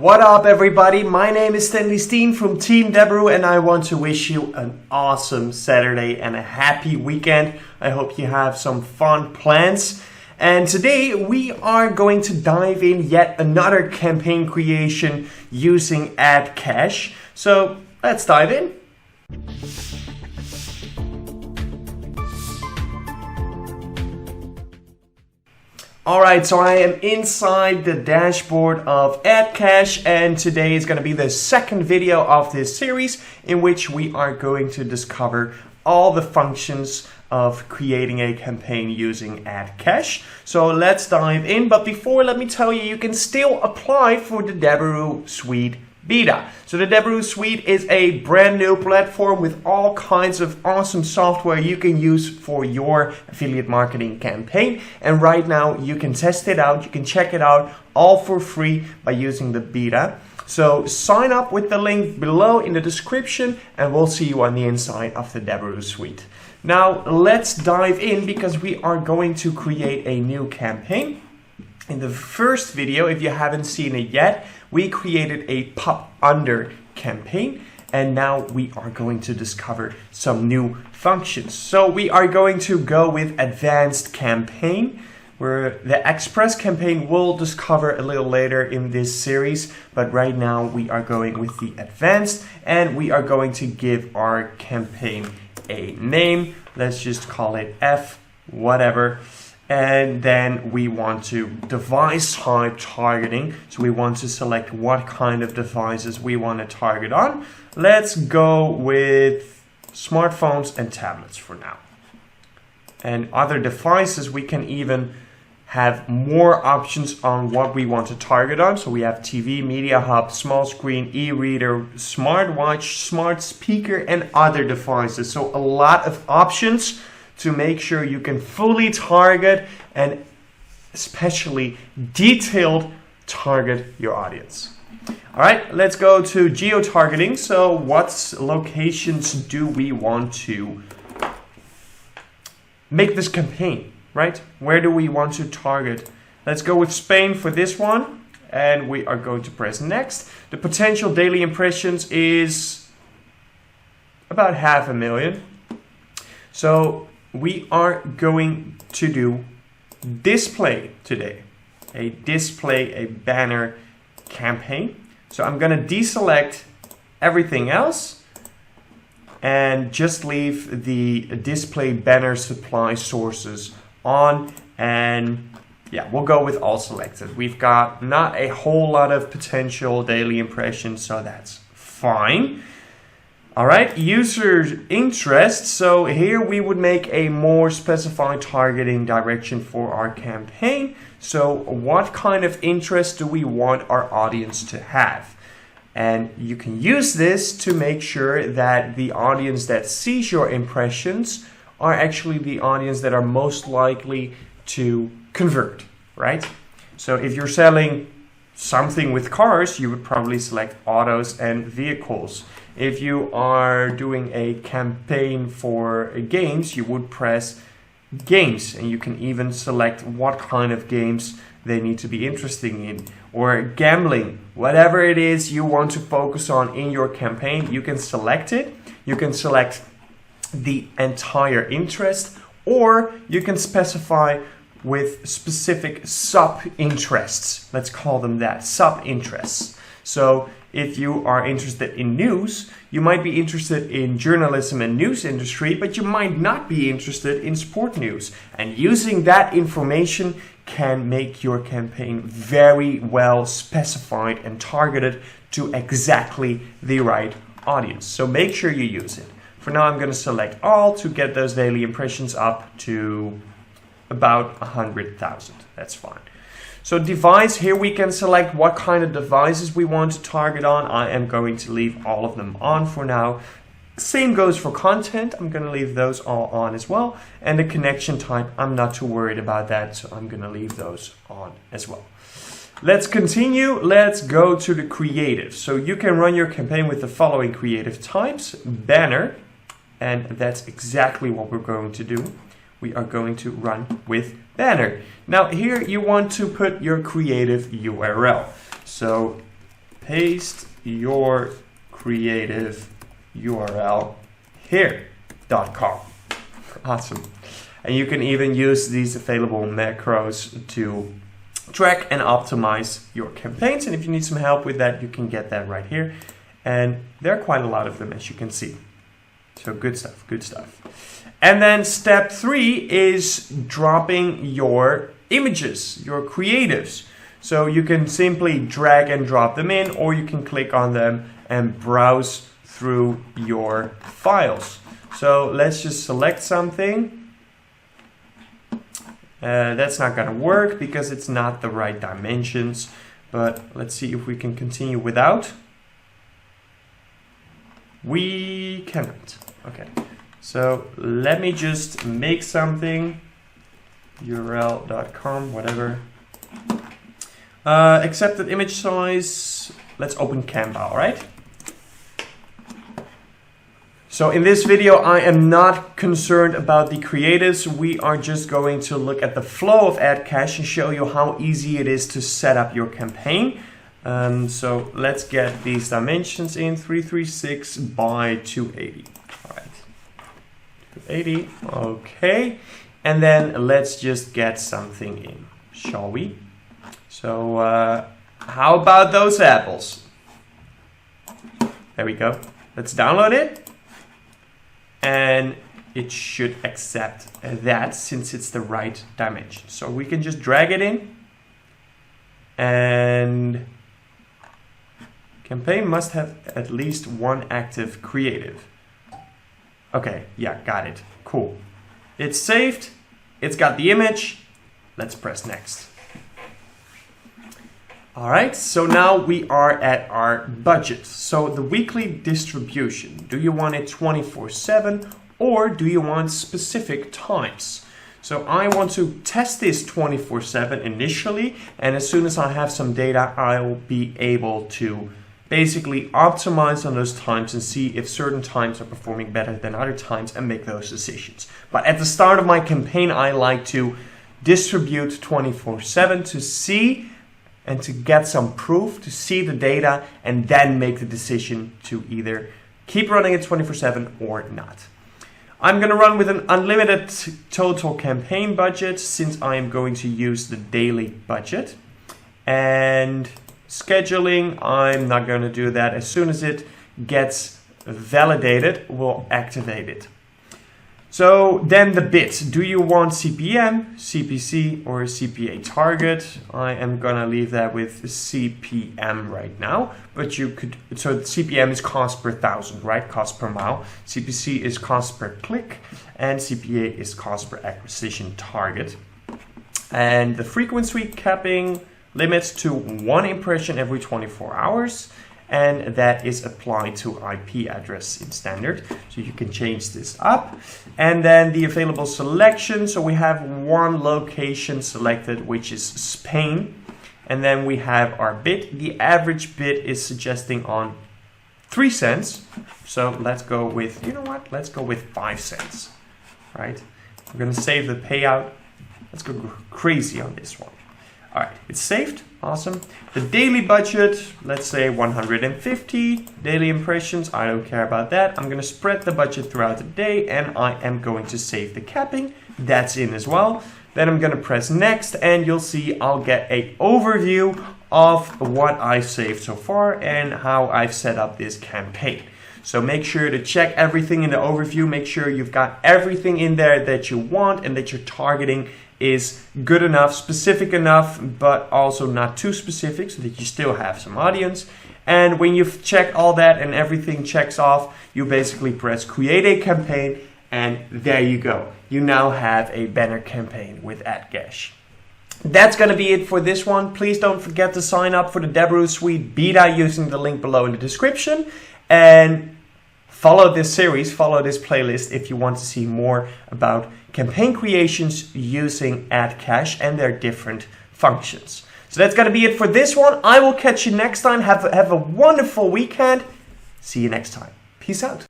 What up everybody, my name is Stanley Steen from Team Deberoo and I want to wish you an awesome Saturday and a happy weekend. I hope you have some fun plans. And today we are going to dive in yet another campaign creation using AdCash. So let's dive in. Alright, so I am inside the dashboard of AdCash and today is going to be the second video of this series in which we are going to discover all the functions of creating a campaign using AdCash. So let's dive in, but before let me tell you, you can still apply for the Deberoo Suite Beta. So the Deberoo Suite is a brand new platform with all kinds of awesome software you can use for your affiliate marketing campaign. And right now you can test it out, you can check it out all for free by using the beta. So sign up with the link below in the description and we'll see you on the inside of the Deberoo Suite. Now let's dive in because we are going to create a new campaign. In the first video, if you haven't seen it yet, we created a pop under campaign and now we are going to discover some new functions. So we are going to go with advanced campaign, where the express campaign we'll discover a little later in this series, but right now we are going with the advanced and we are going to give our campaign a name. Let's just call it F whatever. And then we want to device type targeting. So we want to select what kind of devices we want to target on. Let's go with smartphones and tablets for now. And other devices, we can even have more options on what we want to target on. So we have TV, media hub, small screen, e-reader, smartwatch, smart speaker, and other devices. So a lot of options to make sure you can fully target and especially detailed target your audience. All right, let's go to geo-targeting. So what locations do we want to make this campaign, right? Where do we want to target? Let's go with Spain for this one. And we are going to press next. The potential daily impressions is about 500,000. So we are going to do display today, a banner campaign. So I'm going to deselect everything else and just leave the display banner supply sources on, and yeah, we'll go with all selected. We've got not a whole lot of potential daily impressions, so that's fine. All right, user interest. So here we would make a more specified targeting direction for our campaign. So what kind of interest do we want our audience to have? And you can use this to make sure that the audience that sees your impressions are actually the audience that are most likely to convert, right? So if you're selling something with cars, you would probably select autos and vehicles. If you are doing a campaign for games, you would press games, and you can even select what kind of games they need to be interested in, or gambling, whatever it is you want to focus on in your campaign, you can select it. You can select the entire interest, or you can specify with specific sub-interests. Let's call them that, sub-interests. So if you are interested in news, you might be interested in journalism and news industry, but you might not be interested in sport news. And using that information can make your campaign very well specified and targeted to exactly the right audience. So make sure you use it. For now, I'm going to select all to get those daily impressions up to about 100,000. That's fine. So device, here we can select what kind of devices we want to target on. I am going to leave all of them on for now. Same goes for content. I'm going to leave those all on as well. And the connection type, I'm not too worried about that, so I'm going to leave those on as well. Let's continue. Let's go to the creative. So you can run your campaign with the following creative types. Banner, and that's exactly what we're going to do. We are going to run with banner. Now here you want to put your creative URL. So paste your creative URL here.com. Awesome. And you can even use these available macros to track and optimize your campaigns. And if you need some help with that, you can get that right here. And there are quite a lot of them, as you can see. So good stuff, good stuff. And then step 3 is dropping your images, your creatives. So you can simply drag and drop them in, or you can click on them and browse through your files. So let's just select something. That's not going to work because it's not the right dimensions, but let's see if we can continue without. We cannot. Okay, so let me just make something, url.com, whatever. Accepted image size. Let's open Canva, all right? So in this video, I am not concerned about the creatives. We are just going to look at the flow of AdCash and show you how easy it is to set up your campaign. So let's get these dimensions in, 336 by 280. All right, 280, okay. And then let's just get something in, shall we? So how about those apples? There we go. Let's download it. And it should accept that since it's the right dimension. So we can just drag it in. And campaign must have at least one active creative. Okay, yeah, got it. Cool. It's saved. It's got the image. Let's press next. All right, so now we are at our budget. So the weekly distribution, do you want it 24/7 or do you want specific times? So I want to test this 24/7 initially, and as soon as I have some data, I will be able to basically optimize on those times and see if certain times are performing better than other times and make those decisions. But at the start of my campaign, I like to distribute 24/7 to see and to get some proof, to see the data, and then make the decision to either keep running it 24/7 or not. I'm going to run with an unlimited total campaign budget since I am going to use the daily budget. And scheduling, I'm not going to do that. As soon as it gets validated, we'll activate it. So then the bid, do you want CPM, CPC, or CPA target? I am gonna leave that with CPM right now, but you could, so CPM is cost per thousand, right? Cost per mile. CPC is cost per click, and CPA is cost per acquisition target. And the frequency capping limits to 1 impression every 24 hours. And that is applied to IP address in standard. So you can change this up. And then the available selection. So we have one location selected, which is Spain. And then we have our bid. The average bid is suggesting on 3 cents. So let's go with, you know what? Let's go with 5 cents, right? We're gonna save the payout. Let's go crazy on this one. All right, it's saved. Awesome. The daily budget, let's say 150 daily impressions. I don't care about that. I'm going to spread the budget throughout the day, and I am going to save the capping. That's in as well. Then I'm going to press next, and you'll see I'll get an overview of what I've saved so far and how I've set up this campaign. So make sure to check everything in the overview. Make sure you've got everything in there that you want and that you're targeting is good enough, specific enough, but also not too specific so that you still have some audience. And when you've checked all that and everything checks off, you basically press create a campaign, and there you go. You now have a banner campaign with AdCash. That's going to be it for this one. Please don't forget to sign up for the Deberoo Suite beta using the link below in the description. And follow this series, follow this playlist if you want to see more about campaign creations using AdCash and their different functions. So that's going to be it for this one. I will catch you next time. Have a wonderful weekend. See you next time. Peace out.